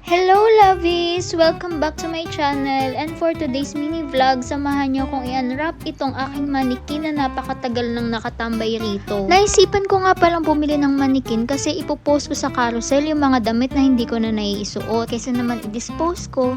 Hello lovies! Welcome back to my channel, and for today's mini vlog, samahan niyo kong i-unwrap itong aking manikin na napakatagal nang nakatambay rito. Naisipan ko nga palang bumili ng manikin kasi ipopost ko sa carousel yung mga damit na hindi ko na naiisuot. Kaysa naman i-dispose ko,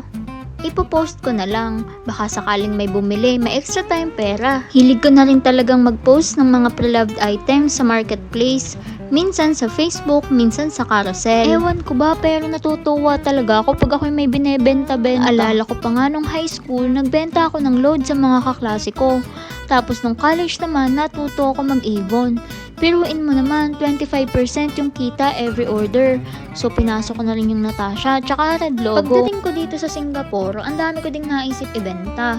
ipopost ko na lang. Baka sakaling may bumili, may extra tayong pera. Hilig ko na rin talagang mag-post ng mga pre-loved items sa marketplace. Minsan sa Facebook, minsan sa carousel. Ewan ko ba, pero natutuwa talaga ako pag ako'y may binebenta-benta. Alala ko pa nga nung high school, nagbenta ako ng load sa mga kaklase ko. Tapos nung college naman, natuto ako mag-Avon. Piruin mo naman, 25% yung kita every order. So pinasok ko na rin yung Natasha, tsaka Red Logo. Pagdating ko dito sa Singapore, ang dami ko ding naisip ibenta.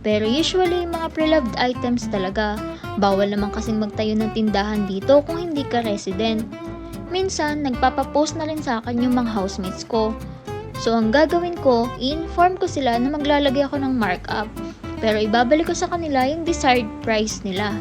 Pero usually, mga pre-loved items talaga. Bawal naman kasing magtayo ng tindahan dito kung hindi ka resident. Minsan, nagpapapost na rin sa akin yung mga housemates ko. So, ang gagawin ko, i-inform ko sila na maglalagay ako ng markup. Pero ibabalik ko sa kanila yung desired price nila.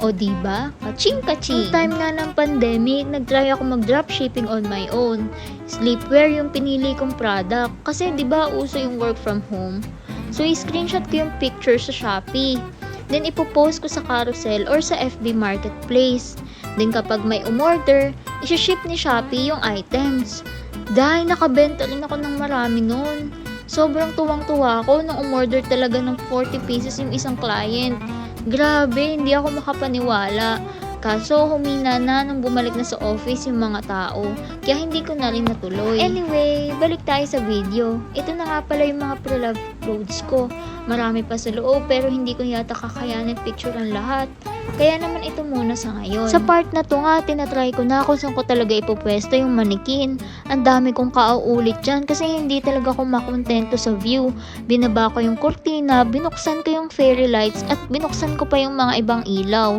O diba? Kaching-kaching! Noong time nga ng pandemic, nag-try ako mag-dropshipping on my own. Sleepwear yung pinili kong product. Kasi diba uso yung work from home? So, i-screenshot ko yung picture sa Shopee. Then, ipopost ko sa carousel or sa FB Marketplace. Then, kapag may umorder, isi-ship ni Shopee yung items. Dahil nakabenta rin ako ng marami nun. Sobrang tuwang-tuwa ako nung umorder talaga ng 40 pieces yung isang client. Grabe, hindi ako makapaniwala. Kaso, humina na nung bumalik na sa office yung mga tao. Kaya hindi ko na rin natuloy. Anyway, balik tayo sa video. Ito na nga pala yung mga pre-loved clothes ko. Marami pa sa loob pero hindi ko yata kakayanin picture ang lahat. Kaya naman ito muna sa ngayon. Sa part na to nga, tinatry ko na kung saan ko talaga ipopwesto yung manikin. Ang dami kong kauulit dyan kasi hindi talaga ako makontento sa view. Binaba ko yung kurtina, binuksan ko yung fairy lights at binuksan ko pa yung mga ibang ilaw.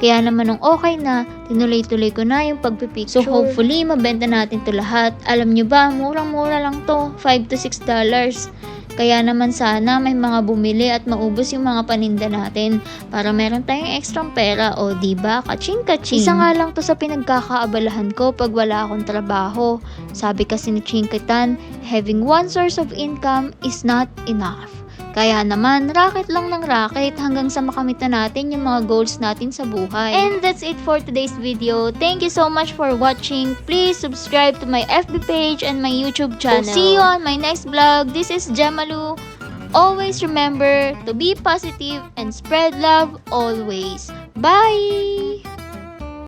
Kaya naman nung okay na, tinuloy-tuloy ko na yung pagpipicture. So hopefully, mabenta natin to lahat. Alam nyo ba, murang-mura lang to. $5 to $6. Kaya naman sana may mga bumili at maubos yung mga paninda natin para meron tayong extra pera. O diba, kaching-kaching. Isa nga lang to sa pinagkakaabalahan ko pag wala akong trabaho. Sabi kasi ni Chinkitan, having one source of income is not enough. Kaya naman, racket lang ng racket hanggang sa makamit na natin yung mga goals natin sa buhay. And that's it for today's video. Thank you so much for watching. Please subscribe to my FB page and my YouTube channel. See you on my next vlog. This is Jemalu. Always remember to be positive and spread love always. Bye!